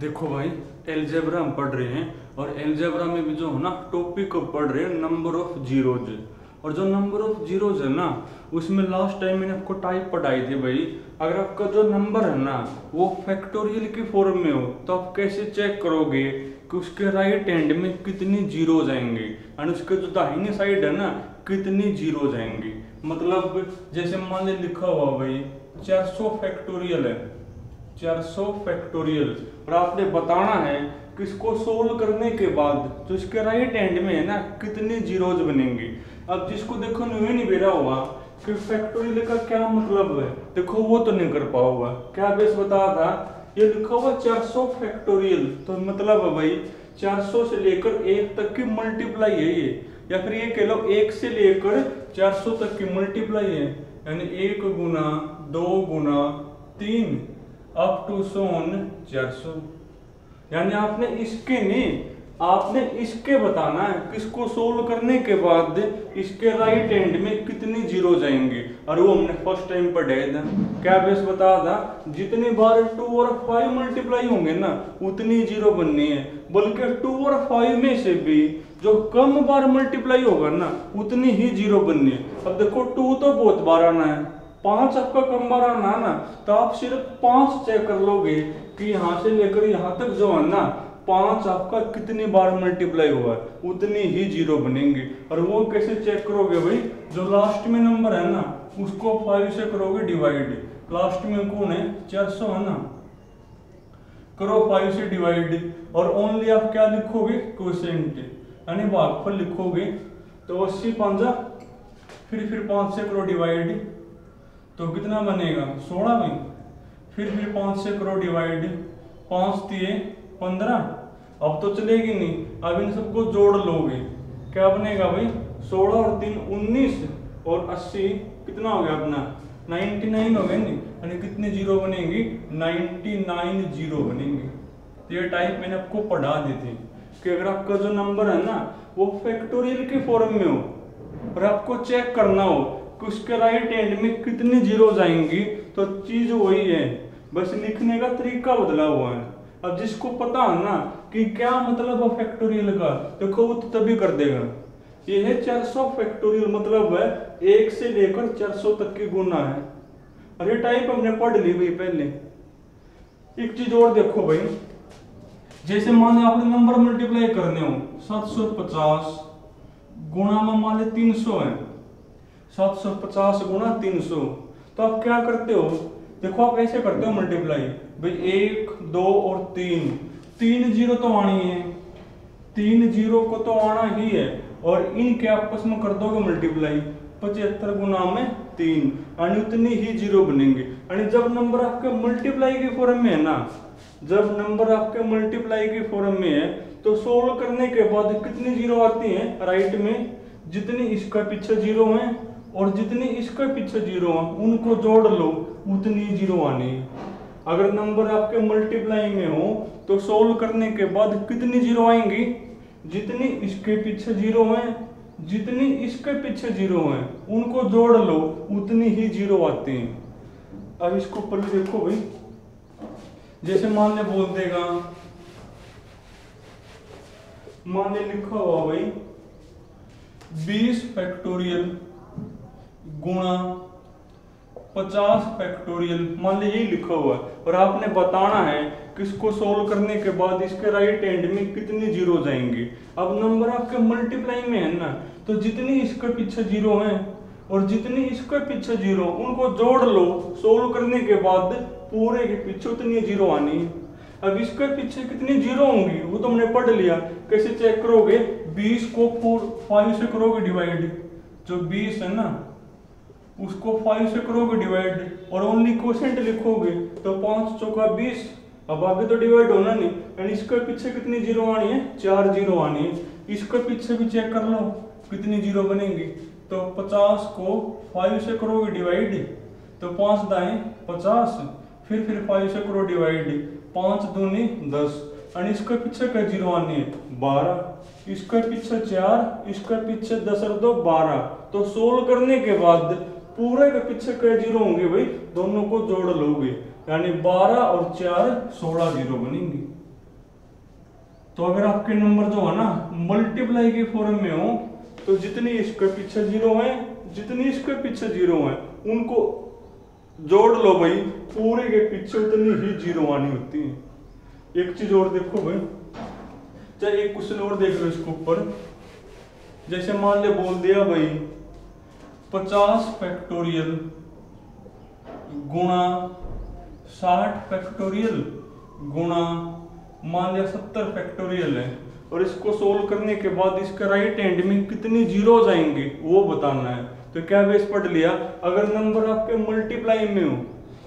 देखो भाई, एलजेब्रा हम पढ़ रहे हैं और एलजेब्रा में भी जो है ना टॉपिक पढ़ रहे हैं नंबर ऑफ जीरोज। और जो नंबर ऑफ जीरोज है ना उसमें लास्ट टाइम मैंने आपको टाइप पढ़ाई थी भाई। अगर आपका जो नंबर है ना वो फैक्टोरियल की फॉर्म में हो तो आप कैसे चेक करोगे कि उसके राइट हैंड में कितनी जीरोज आएंगे और उसके जो दाहिनी साइड है ना कितनी जीरोज आएंगी। मतलब जैसे मान ली लिखा हुआ भाई 400 फैक्टोरियल है, 400 फैक्टोरियल, और आपने बताना है कि इसको सोल्व करने के बाद जो इसके राइट हैंड में है ना कितनी जीरोज बनेंगी। अब जिसको देखो नहीं बेरा हुआ कि फैक्टोरियल का क्या मतलब है, देखो वो तो नहीं कर पाओगा। क्या बेस बताया था, ये लिखा हुआ 400 फैक्टोरियल तो मतलब है भाई 400 से लेकर 1 तक की मल्टीप्लाई है ये, या फिर ये कह लो 1 से लेकर 400 तक की मल्टीप्लाई है, यानी 1 गुना 2 गुना 3 अप टू सोन 400। यानी आपने इसके नहीं, आपने इसके बताना है किसको सोल्व करने के बाद इसके राइट एंड में कितनी जीरो जाएंगे। और वो हमने फर्स्ट टाइम पढ़ाया था। क्या बेस बताया था, जितनी बार 2 और 5 मल्टीप्लाई होंगे ना उतनी जीरो बननी है, बल्कि 2 और 5 में से भी जो कम बार मल्टीप्लाई होगा ना उतनी ही जीरो बननी है। अब देखो 2 तो बहुत बार आना है, 5 आपका कम बार आना है ना, तो आप सिर्फ 5 चेक कर लोगे कि यहाँ से लेकर यहाँ तक जो है ना 5 आपका कितनी बार मल्टीप्लाई हुआ है उतनी ही जीरो बनेंगे। और वो कैसे चेक करोगे भाई, जो लास्ट में नंबर है ना उसको 5 से करोगे डिवाइड। लास्ट में कौन है, 400 है ना, करो 5 से डिवाइड। और ओनली आप क्या लिखोगे, क्वोशिएंट यानी भागफल लिखोगे। तो 80 5 फिर 5 से करो डिवाइड, तो कितना बनेगा 16 में। फिर 5 से करो डिवाइड, 5 दिए 15। अब तो चलेगी नहीं, अब इन सबको जोड़ लोगे, क्या बनेगा भाई 16 और 3 19 और 80 कितना हो गया अपना 99 हो गया नहीं, यानी कितने जीरो बनेंगी 99 जीरो बनेंगे। तो ये टाइप मैंने आपको पढ़ा दी थी कि अगर आपका जो नंबर है ना वो फैक्टोरियल के फॉर्म में हो और आपको चेक करना हो कि उसके राइट हैंड में कितनी जीरोज आएंगी, तो चीज वही है, बस लिखने का तरीका बदला हुआ है। अब जिसको पता है ना कि क्या मतलब है फैक्टोरियल का, देखो वो तो तभी कर देगा। ये है 400 फैक्टोरियल, मतलब है 1 से लेकर 400 तक की गुना है। और ये टाइप हमने पढ़ ली भाई पहले। एक चीज और देखो भाई, जैसे मान लो आपने नंबर मल्टीप्लाई करने हो 750 गुणा में मान लो 300 है, 750 गुणा 300, तो आप क्या करते हो, देखो आप ऐसे करते हो मल्टीप्लाई भाई 1 2 और 3 जीरो तो आनी है, 3 जीरो को तो आना ही है, और इनके आपस में कर दोगे मल्टीप्लाई 75 गुना में 3, यानी उतनी ही जीरो बनेंगे। यानी जब नंबर आपके मल्टीप्लाई के फॉर्म में है ना, जब नंबर आपके मल्टीप्लाई के फॉर्म में है तो सोल्व करने के बाद कितनी जीरो आती है राइट में, जितनी इसका पीछे जीरो है और जितनी इसके पीछे जीरो है उनको जोड़ लो उतनी जीरो आनी है। अगर नंबर आपके मल्टीप्लाई में हो तो सोल्व करने के बाद कितनी जीरो आएंगी, जितनी इसके पीछे जीरो है जितनी इसके पीछे जीरो है उनको जोड़ लो उतनी ही जीरो आती है। अब इसको पहले देखो भाई, जैसे मान ले बोल देगा, मान ले लिखा हुआ भाई 20 फैक्टोरियल गुणा 50 फैक्टोरियल, मान ली यही लिखा हुआ है, और आपने बताना है कि इसको सोल्व करने के बाद इसके राइट हैंड में कितनी जीरो जाएंगी। अब नंबर आपके मल्टीप्लाई में है ना, तो जितनी इसके पीछे जीरो है और जितनी इसके पीछे जीरो उनको जोड़ लो, सोल्व करने के बाद पूरे के पीछे उतनी जीरो आनी है। अब इसके पीछे कितनी जीरो होंगी वो तो हमने पढ़ लिया, कैसे चेक करोगे, 20 को 5 से करोगे डिवाइड, जो 20 है ना उसको 5 से करोगे डिवाइड और ओनली क्वोशिएंट लिखोगे, तो 5 चौका 20। अब आगे तो डिवाइड होना नहीं, यानी इसके पीछे कितनी जीरो आनी है 4 जीरो आनी है। इसके पीछे भी चेक कर लो कितनी जीरो बनेंगी, तो 50 को 5 से करोगे डिवाइड, तो 5 दाएं 50, फिर 5 से करो डिवाइड, 5 दूनी 10, और इसके पीछे क्या जीरो आनी है 12, इसके पीछे 4, इसके पीछे 10 और 2 12। तो सोल्व करने के बाद पूरे के पीछे क्या जीरो होंगे भाई, दोनों को जोड़ लोगे, यानी 12 और 4 16 जीरो बनेंगे। तो अगर आपके नंबर जो है ना मल्टीप्लाई के फॉर्म में हो तो जितनी इसके पीछे जीरो है, जितनी इसके पीछे जीरो है, उनको जोड़ लो भाई, पूरे के पीछे उतनी ही जीरो आनी होती है। एक चीज और देखो भाई, चाहे एक क्वेश्चन और देख लो इसके ऊपर। जैसे मान ले बोल दिया भाई 50 फैक्टोरियल गुणा 60 फैक्टोरियल गुणा मान लिया 70 फैक्टोरियल है, और इसको सोल्व करने के बाद इसका राइट हैंड में कितनी जीरो जाएंगे वो बताना है। तो क्या बेस पढ़ लिया, अगर नंबर आपके मल्टीप्लाई में हो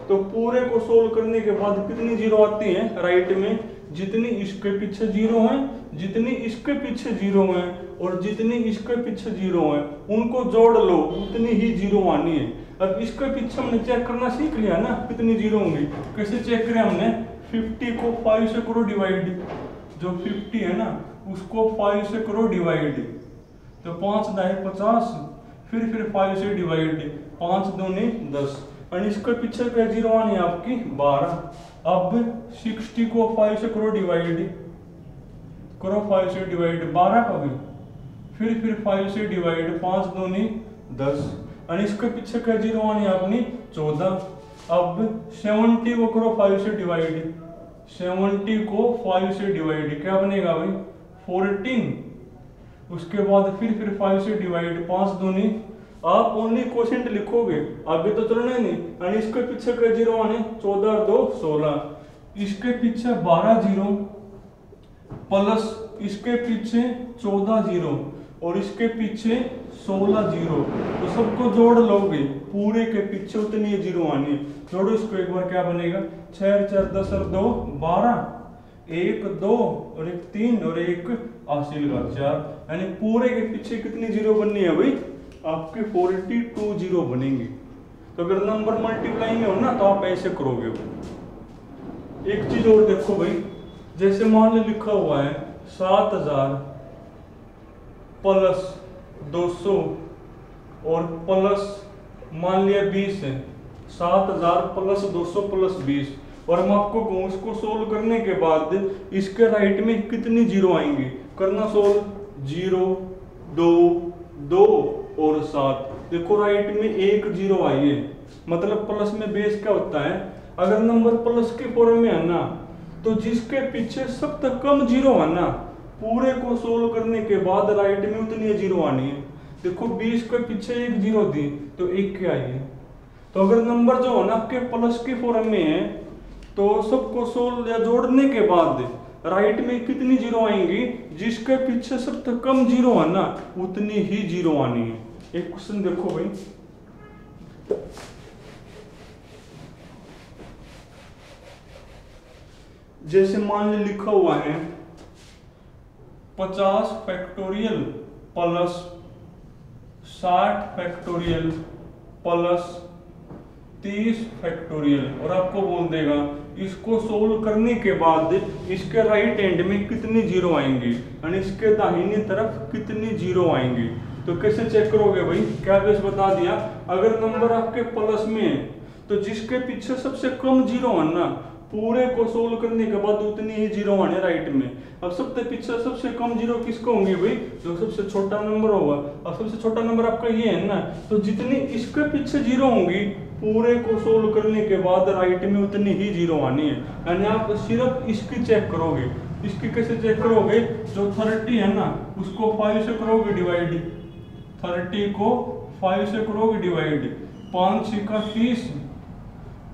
तो पूरे को सोल्व करने के बाद कितनी जीरो आती है राइट में, जितनी इसके पीछे जीरो है, जितनी इसके पीछे जीरो है, और जितनी इसके पीछे जीरो है, उनको जोड़ लो उतनी ही जीरो आनी है। अब इसके पीछे हमने चेक करना सीख लिया ना कितनी जीरो होंगी। कैसे चेक करें हमने, 50 को 5 से करो डिवाइड, जो 50 है ना उसको 5 से करो डिवाइड, तो 5 दाए 50, फिर 5 से डिवाइड, 5 दूनी 10, और इसके पीछे क्या जीरो आनी है आपकी 12। अब 60 को 5 से करो डिवाइड, करो 5 से डिवाइड 12 का भी, फिर 5 से डिवाइड, 5 दूनी 10, और इसके पीछे क्या जीरो आनी है अपनी 14। अब 70 को करो 5 से डिवाइड, 70 को 5 से डिवाइड, क्या बनेगा भाई 14। उसके बाद फिर 5 से डिवाइड, 5 दूनी, आप ओनली क्वोशिएंट लिखोगे, आगे तो चलना नहीं। और इसके पीछे क्या जीरो आने, 14 और 2 16, इसके पीछे 12 जीरो प्लस इसके पीछे 14 जीरो और इसके पीछे 16 जीरो, तो सबको जोड़ लोगे पूरे के पीछे उतनी जीरो आनी है। जोड़ो इसको एक बार, क्या बनेगा 6 4 10 और 2 12, 1 2 और 1 3 और 1 हासिल का 4, यानी पूरे के पीछे कितनी जीरो बननी है भाई, आपके 42 जीरो बनेंगे। तो अगर नंबर मल्टीप्लाई में हो ना तो आप ऐसे करोगे। एक चीज और देखो भाई, जैसे मान लो लिखा हुआ है 7000 प्लस 200 और प्लस मान लिया 20 है, 7000 प्लस 200 प्लस 20, और हम आपको कहूं इसको सोल्व करने के बाद इसके राइट में कितनी जीरो आएंगी, करना सोल्व, 0 2 2 और 7। देखो राइट में एक जीरो आई है, मतलब प्लस में बेस क्या होता है, अगर नंबर प्लस के फॉर्म में है ना तो जिसके पीछे सबसे कम जीरो है ना, पूरे को सोल्व करने के बाद राइट में उतनी जीरो आनी है। देखो 20 के पीछे एक जीरो थी तो एक क्या आई है। तो अगर नंबर जो है ना आपके प्लस के फॉर्म में है तो सबको सोल्व या जोड़ने के बाद राइट में कितनी जीरो आएंगी, जिसके पीछे सबसे कम जीरो है ना उतनी ही जीरो आनी है। एक क्वेश्चन देखो भाई, जैसे मान ली लिखा हुआ है 50 factorial plus 60 factorial plus 30 factorial, और आपको बोल देगा इसको सोल्व करने के बाद इसके राइट एंड में कितनी जीरो आएंगी और इसके दाहिनी तरफ कितनी जीरो आएंगी। तो कैसे चेक करोगे भाई, क्या बेस बता दिया, अगर नंबर आपके प्लस में है तो जिसके पीछे सबसे कम जीरो है ना, पूरे को सोल्व करने के बाद उतनी ही जीरो आने राइट में। अब सबसे पीछे सबसे कम जीरो किसको होंगे भाई, जो सबसे छोटा नंबर होगा, और सबसे छोटा नंबर आपका ये है ना, तो जितनी इसके पीछे जीरो होंगी पूरे को सोल्व करने के बाद राइट में उतनी ही जीरो आनी है। यानी आप सिर्फ इसकी चेक करोगे। इसकी कैसे चेक करोगे, जो 30 है ना उसको 5 से करोगे डिवाइड, 30 को 5 से करोगे डिवाइड, 5 का 30,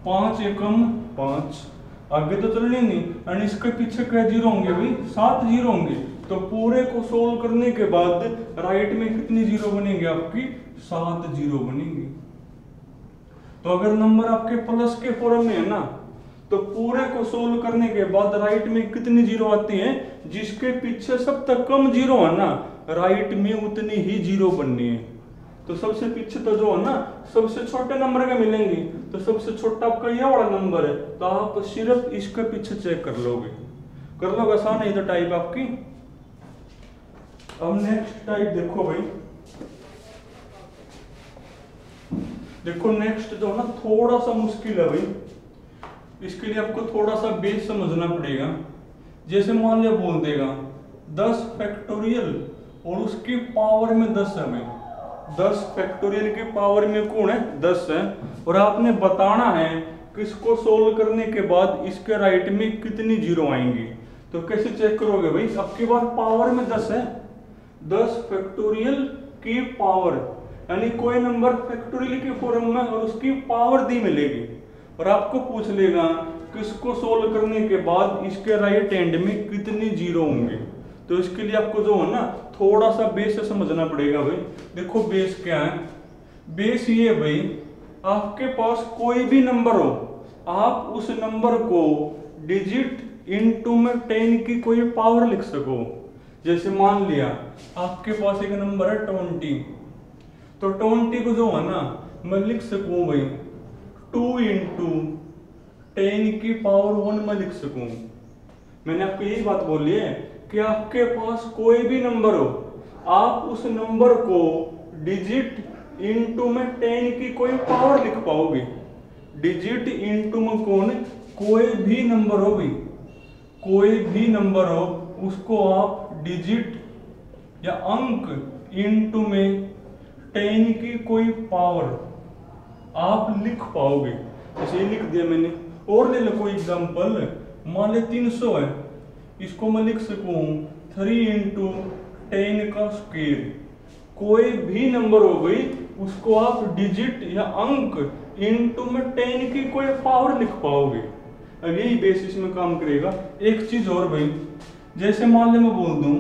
5 एकम 5, आगे तो चलने नहीं। और इसके पीछे क्या जीरो होंगे भाई, 7 जीरो होंगे। तो पूरे को सोल्व करने के बाद राइट में कितनी जीरो बनेंगे आपकी, 7 जीरो बनेंगे। तो अगर नंबर आपके प्लस के फॉर्म में है ना तो पूरे को सोल्व करने के बाद राइट में कितनी जीरो आती है, जिसके पीछे सब तक कम जीरो है ना राइट में उतनी ही जीरो बननी है। तो सबसे पीछे तो जो है ना सबसे छोटे नंबर के मिलेंगे, तो सबसे छोटा आपका ये वाला नंबर है, तो आप सिर्फ इसके पीछे चेक कर लोगे। कर लोगे, आसान है तो टाइप आपकी। अब नेक्स्ट टाइप देखो भाई, देखो नेक्स्ट जो है ना थोड़ा सा मुश्किल है भाई, इसके लिए आपको थोड़ा सा बेस समझना पड़ेगा। जैसे मान लिया बोल देगा 10 फैक्टोरियल और उसकी पावर में 10 है भाई, 10 फैक्टोरियल की पावर में कौन है 10 है, और आपने बताना है कि इसको सोल्व करने के बाद इसके राइट में कितनी जीरो आएंगी। तो कैसे चेक करोगे भाई, आपके पास पावर में 10 है, 10 फैक्टोरियल की पावर, यानी कोई नंबर फैक्टोरियल की फॉर्म में और उसकी पावर दी मिलेगी, और आपको पूछ लेगा कि इसको सोल्व करने के बाद इसके राइट एंड में कितनी जीरो होंगे। तो इसके लिए आपको जो है ना थोड़ा सा बेस से समझना पड़ेगा भाई। देखो बेस क्या है, बेस ये भाई आपके पास कोई भी नंबर हो, आप उस नंबर को डिजिट इनटू में 10 की कोई पावर लिख सको। जैसे मान लिया आपके पास एक नंबर है 20, तो 20 को जो है ना मैं लिख सकूं भाई 2 इंटू 10 की पावर 1 में लिख सकूं। मैंने आपको यही बात बोली है कि आपके पास कोई भी नंबर हो, आप उस नंबर को डिजिट इनटू में 10 की कोई पावर लिख पाओगे। डिजिट इनटू में कौन, कोई भी नंबर हो भाई, कोई भी नंबर हो उसको आप डिजिट या अंक इनटू में 10 की कोई पावर आप लिख पाओगे। जैसे ये लिख दिया मैंने, और ले लो कोई एग्जांपल, मान ले 300 है, इसको मैं लिख सकूं 3 इंटू 10 का स्क्वायर। कोई भी नंबर हो गई उसको आप डिजिट या अंक इनटू में 10 की कोई पावर लिख पाओगे। अब यही बेसिस में काम करेगा। एक चीज और भाई, जैसे मान ले मैं बोल दूं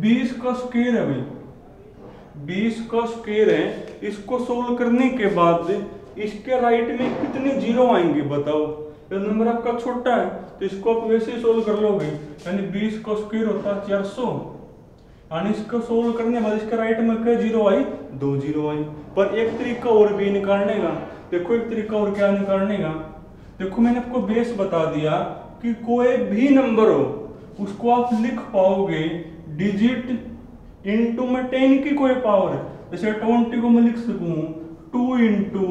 20 का स्क्वायर है भाई, 20 का स्क्वायर है, इसको सोल्व करने के बाद इसके राइट में कितने जीरो आएंगे बताओ। ये नंबर आपका छोटा है तो इसको आप वैसे ही सोल्व कर लोगे, यानी 20 का स्क्वायर होता है 400, यानी इसको सोल्व करने के बाद इसके राइट में क्या जीरो आई, 2 जीरो आई। पर एक तरीका और भी निकालने का, देखो एक तरीका और क्या निकालने का, देखो मैंने आपको बेस बता दिया कि कोई भी नंबर हो उसको आप लिख पाओगे डिजिट इनटू में 10 की कोई पावर। जैसे 20 को मैं लिख सकूं 2 इंटू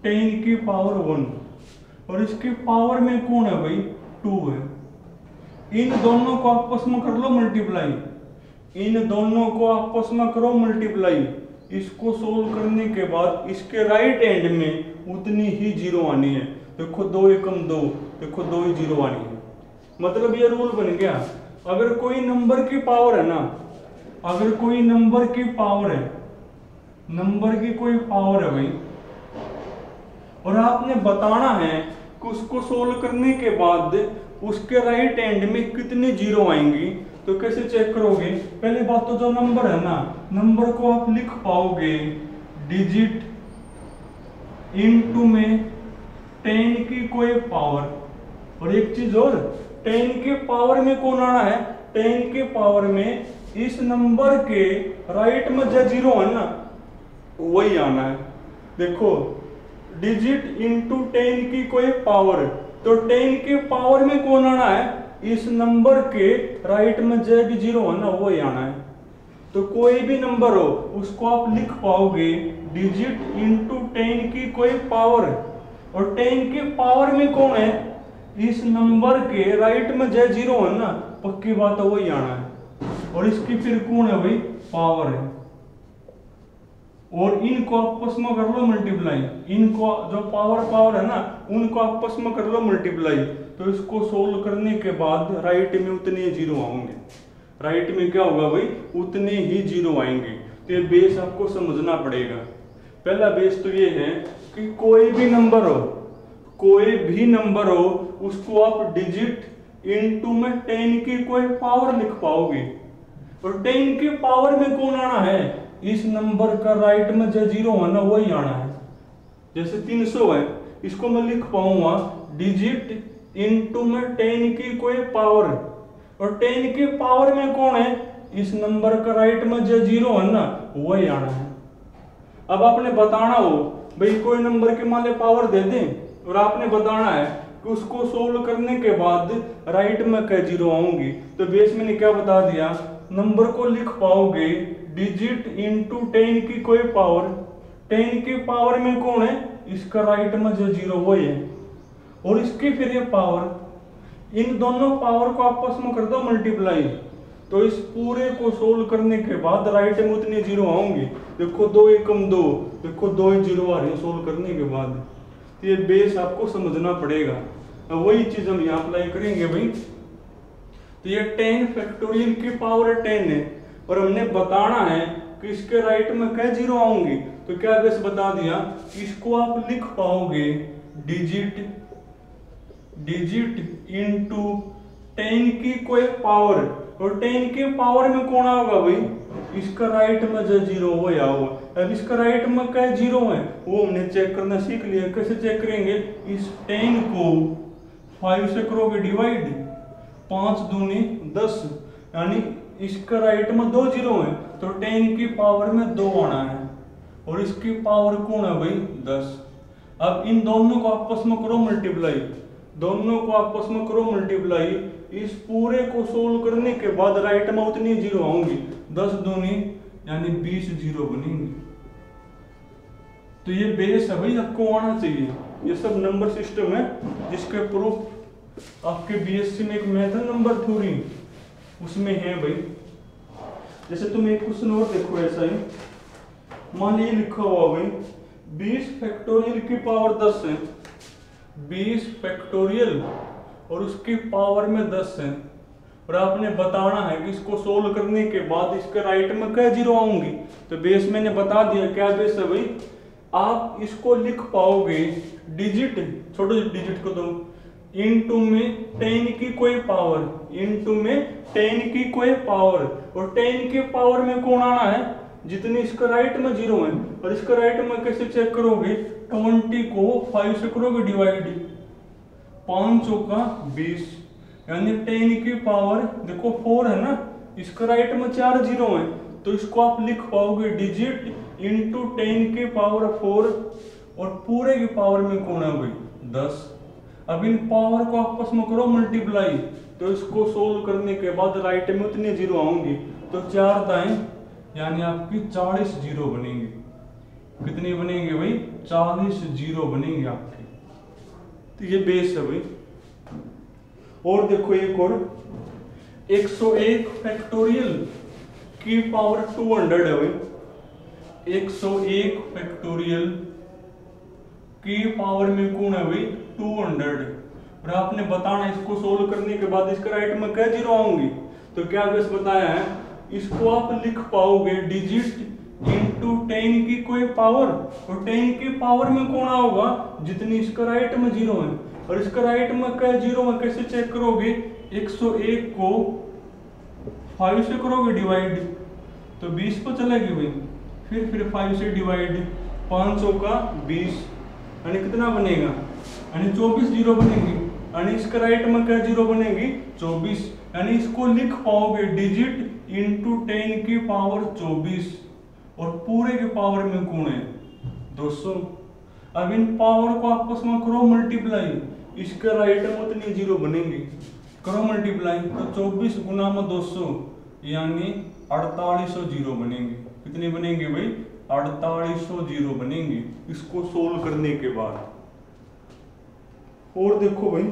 10 की पावर 1, और इसकी पावर में कौन है भाई 2 है। इन दोनों को आपस में कर लो मल्टीप्लाई, इन दोनों को आपस में करो मल्टीप्लाई। इसको सोल्व करने के बाद इसके राइट एंड में उतनी ही जीरो आनी है। देखो 2 एकम 2, देखो 2 ही जीरो आनी है। मतलब ये रूल बन गया, अगर कोई नंबर की पावर है ना, अगर कोई नंबर की पावर है, नंबर की कोई पावर है भाई, और आपने बताना है कि उसको सोल्व करने के बाद उसके राइट एंड में कितनी जीरो आएंगी, तो कैसे चेक करोगे। पहले बात तो जो नंबर है ना, नंबर को आप लिख पाओगे डिजिट इनटू में 10 की कोई पावर, और एक चीज और, 10 के पावर में कौन आना है, 10 के पावर में इस नंबर के राइट में जो जीरो है ना वही आना है। देखो डिजिट इनटू 10 की कोई पावर, तो 10 के पावर में कौन आना है, इस नंबर के राइट में जो भी जीरो है ना वही आना है। तो कोई भी नंबर हो उसको आप लिख पाओगे डिजिट इनटू 10 की कोई पावर, और 10 के पावर में कौन है, इस नंबर के राइट में जो जीरो है ना पक्की बात है वही आना है, और इसकी फिर कौन है भाई पावर है। और इनको आपस में कर लो मल्टीप्लाई, इनको जो पावर है ना उनको आपस में कर लो मल्टीप्लाई, तो इसको सोल्व करने के बाद राइट में उतने जीरो आएंगे। राइट में क्या होगा भाई, उतने ही जीरो आएंगे। तो ये बेस आपको समझना पड़ेगा। पहला बेस तो ये है कि कोई भी नंबर हो, कोई भी नंबर हो उसको आप डिजिट इनटू में 10 की कोई पावर लिख पाओगे, और 10 के पावर में कौन आना है, इस नंबर का राइट में जो जीरो है ना वही आना है। जैसे 300 है, इसको मैं लिख पाऊंगा डिजिट इनटू में 10 की कोई पावर, और 10 के पावर में कौन है, इस नंबर का राइट में जो जीरो है ना वही आना है। अब आपने बताना हो भाई कोई नंबर के मान ले पावर दे दें, और आपने बताना है कि उसको सोल्व करने के बाद राइट में क्या जीरो आऊंगी, तो बेस मैंने क्या बता दिया, नंबर को लिख पाओगे डिजिट इनटू 10 की कोई पावर, 10 की पावर में कौन है, इसका राइट में जो जीरो वही है, और इसकी फिर ये पावर, इन दोनों पावर को आपस में कर दो मल्टीप्लाई, तो इस पूरे को सोल्व करने के बाद राइट में उतने जीरो आएंगे। देखो 2 एकम 2, देखो 2 जीरो आ रही है सोल्व करने के बाद। तो ये बेस आपको समझना पड़ेगा। वही चीज हम यहाँ अप्लाई करेंगे भाई। तो ये 10 फैक्टोरियल की पावर 10 है और हमने बताना है कि इसके राइट में क्या जीरो आऊंगी। तो क्या बस बता दिया, इसको आप लिख पाओगे डिजिट इनटू 10 की कोई पावर, और 10 के पावर में कौन होगा भाई, इसका राइट में जो जीरो हो या हो। अब इसका राइट में क्या जीरो है वो हमने चेक करना सीख लिया। कैसे चेक करेंगे, इस 10 को 5 से करोगे डिवाइड, 5 दूनी 10, यानी इसका राइट में 2 जीरो है, तो 10 की पावर में 2 आना है और इसकी पावर कौन है भाई 10। अब इन दोनों को आपस में करो मल्टीप्लाई, दोनों को आपस में करो मल्टीप्लाई। इस पूरे को सोल्व करने के बाद राइट में उतनी जीरो आऊंगी, 10 दूनी यानी 20 जीरो बनेंगे। तो ये बेस है भाई, आपको आना चाहिए। ये सब नंबर सिस्टम है जिसके प्रूफ आपके बीएससी में एक मैथ है नंबर थ्योरी, उसमें है भाई। जैसे तुम एक क्वेश्चन और देखो, ऐसा ही मान लीजिए लिखा हुआ भाई 20 फैक्टोरियल की पावर 10 है, 20 फैक्टोरियल और उसकी पावर में 10 है, और आपने बताना है कि इसको सोल्व करने के बाद इसके राइट में क्या जीरो आऊंगी। तो बेस मैंने बता दिया, क्या बेस है भाई, आप इसको लिख पाओगे डिजिट, छोटे डिजिट को दो इनटू में 10 की कोई पावर, इनटू में 10 की कोई पावर, और 10 के पावर में कौन आना है, जितनी इसका राइट में जीरो है। और इसका राइट में कैसे चेक करोगे, 20 को 5 से करोगे डिवाइड, 5 चौका 20, यानी 10 की पावर देखो 4 है ना, इसका राइट में 4 जीरो है, तो इसको आप लिख पाओगे डिजिट इनटू 10 की पावर 4, और पूरे की पावर में कौन है भाई 10। अब इन पावर को आपस में करो मल्टीप्लाई, तो इसको सोल्व करने के बाद राइट में उतने जीरो आऊंगी, तो 4 दाएं यानी आपकी 40 जीरो बनेंगे। कितने बनेंगे भाई, 40 जीरो बनेंगे आपके। तो ये बेस है भाई। और देखो एक और 101 फैक्टोरियल की पावर 200 है भाई। 101 फैक्टोरियल की पावर में कौन है भाई 200, और आपने बताना इसको सोल्व करने के बाद इसका राइट में क्या जीरो आऊंगी। तो क्या बस बताया है, इसको आप लिख पाओगे डिजिट इनटू 10 की कोई पावर, और 10 की पावर में कौन होगा, जितनी इसका राइट में जीरो है, और इसका राइट में क्या जीरो है, कैसे चेक करोगे, 101 को 5 से करोगे डिवाइड, तो 20 पर चलेगी भाई, फिर 5 से डिवाइड, 500 का 20, यानी कितना बनेगा, यानी 24 जीरो बनेगी, यानी इसका राइट में क्या जीरो बनेगी 24, यानी इसको लिख पाओगे डिजिट इनटू 10 की पावर 24, और पूरे के पावर में कौन है 200। अब इन पावर को आपस में करो मल्टीप्लाई, इसके राइट में उतनी जीरो बनेंगी, करो मल्टीप्लाई, तो 24 गुना में 200 यानी 4800 जीरो बनेंगे। कितने बनेंगे भाई 4800 जीरो बनेंगे इसको सोल्व करने के बाद। और देखो भाई,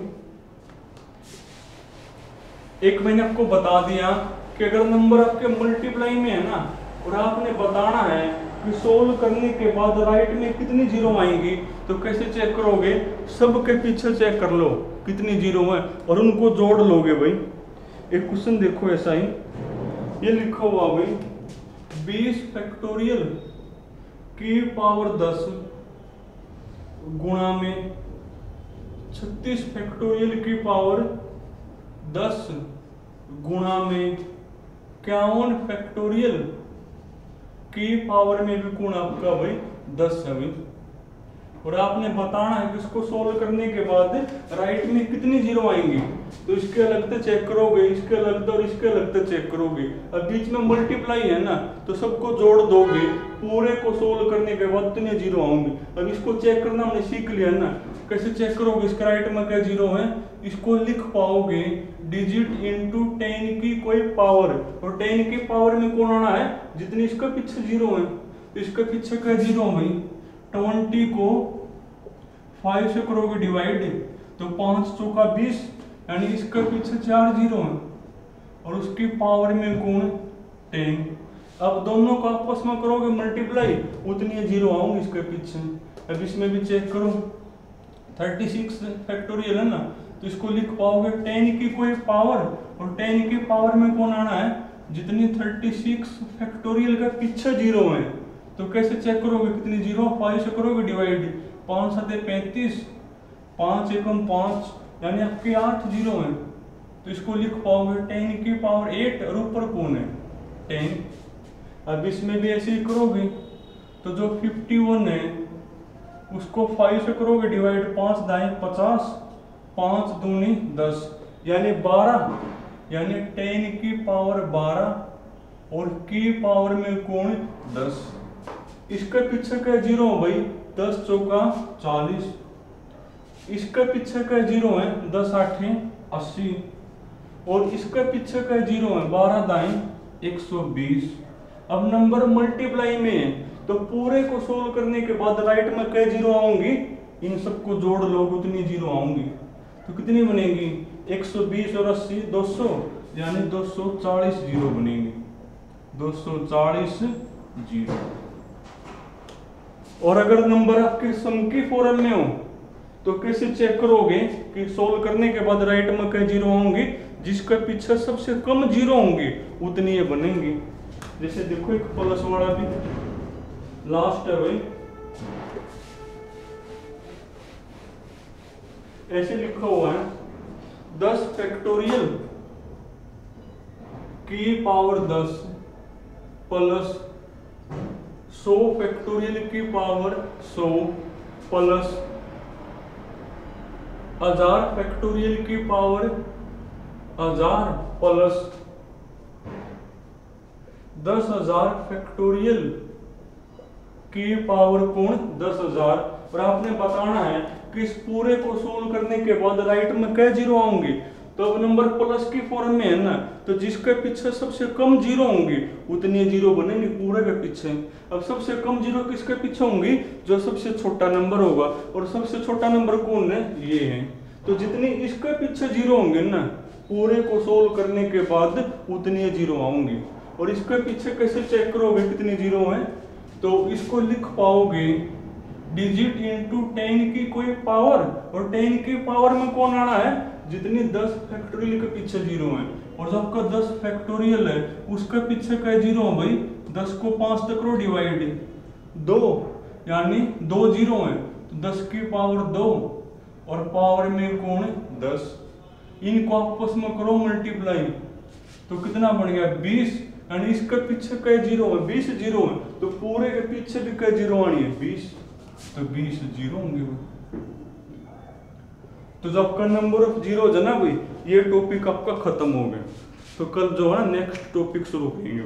एक मैंने आपको बता दिया कि अगर नंबर आपके मल्टीप्लाई में है ना, और आपने बताना है कि सोल्व करने के बाद राइट में कितनी जीरो आएंगी, तो कैसे चेक करोगे, सबके पीछे चेक कर लो कितनी जीरो है और उनको जोड़ लोगे भाई। एक क्वेश्चन देखो ऐसा ही, ये लिखा हुआ भाई 20 फैक्टोरियल की पावर 10 गुणा में 36 फैक्टोरियल की पावर 10 गुणा में 51 फैक्टोरियल की पावर में भी गुण आपका भाई 10 है भाई। और आपने बताना है कि इसको सोल्व करने के बाद राइट में कितनी जीरो आएंगी, तो इसके अलग से चेक करोगे, इसके अलग और इसके अलग से चेक करोगे। अब बीच में मल्टीप्लाई है ना, तो सबको जोड़ दोगे, पूरे को सोल्व करने के बाद इतने जीरो आएंगे। अब इसको चेक करना हमने सीख लिया ना, कैसे चेक करोगे, इसका राइट में क्या जीरो है, इसको लिख पाओगे डिजिट इनटू 10 की कोई पावर, और 10 की पावर में कौन आना है, जितनी इसका पीछे जीरो है, इसका पीछे क्या जीरो है भाई 20 को 5 से करोगे डिवाइड, तो 5 चौका 20, यानी इसके पीछे 4 जीरो है और उसकी पावर में गुण 10। अब दोनों को आपस में करोगे मल्टीप्लाई, उतनी जीरो आऊंगी इसके पीछे। अब इसमें भी चेक करो, 36 फैक्टोरियल है ना, तो इसको लिख पाओगे 10 की कोई पावर, और 10 की पावर में कौन आना है, जितनी 36 फैक्टोरियल का पीछे जीरो है। तो कैसे चेक करोगे कितनी जीरो, 5 से करोगे डिवाइड, 5 7 35, 5 एकम 5, यानी आपके 8 जीरो हैं। तो इसको लिख पाओगे 10 की पावर 8 और ऊपर कौन है 10। अब इसमें भी ऐसे ही करोगे, तो जो 51 है उसको 5 से करोगे डिवाइड, 5 दाएं 50, 5 दूनी 10, यानी 12, यानी 10 की पावर 12 और की पावर में कौन 10। इसके पीछे का जीरो है भाई 10 चौका 40, इसके पीछे का जीरो है 10 आठे 80, और इसके पीछे का जीरो है 12 दाएं 120। अब नंबर मल्टीप्लाई में है, तो पूरे को सोल्व करने के बाद राइट में कई जीरो आऊंगी, इन सबको जोड़ लो उतनी जीरो आऊंगी। तो कितनी बनेगी 120 और 80 200, यानी 240 जीरो बनेगी, 240 जीरो। और अगर नंबर आपके सम की फॉर्म में हो तो कैसे चेक करोगे कि सोल्व करने के बाद राइट में कई जीरो होंगे, जिसके पीछे सबसे कम जीरो होंगे उतनी ये बनेंगी। जैसे देखो एक प्लस वाला भी लास्ट है भाई, ऐसे लिखा हुआ है 10 फैक्टोरियल की पावर 10 प्लस 100 फैक्टोरियल की पावर 100 प्लस 1000 फैक्टोरियल की पावर 1000 प्लस 10,000 फैक्टोरियल की पावर कौन 10,000। और आपने बताना है कि इस पूरे को सोल्व करने के बाद राइट में क्या जीरो आएंगे। तो अब नंबर प्लस की फॉर्म में है ना, तो जिसके पीछे सबसे कम जीरो होंगे उतने जीरो बनेंगे पूरे के पीछे। अब सबसे कम जीरो किसके पीछे होंगी, जो सबसे छोटा नंबर होगा, और सबसे छोटा नंबर कौन है, ये है। तो जितने इसके पीछे जीरो होंगे ना, पूरे को सोल्व करने के बाद उतने जीरो आएंगे। और इसके पीछे कैसे चेक करोगे कितने जीरो हैं, तो इसको लिख पाओगे डिजिट इंटू 10 की कोई पावर, और 10 की पावर में कौन आना है, जितनी 10 फैक्टोरियल के पीछे जीरो है। और जब का 10 फैक्टोरियल है उसके पीछे का जीरो है भाई, 10 को 5 तक करो डिवाइड 2, यानी 2 जीरो है, तो 10 की पावर 2 और पावर में कौन 10। इनको आपस में करो मल्टीप्लाई, तो कितना बन गया 20, यानी इसके पीछे कई जीरो है 20 जीरो है, तो पूरे के पीछे भी कई जीरो आनी है 20, तो 20 जीरो होंगे। तो जब आपका नंबर ऑफ जीरो है ना भाई, ये टॉपिक आपका खत्म हो गया। तो कल जो है नेक्स्ट टॉपिक शुरू करेंगे।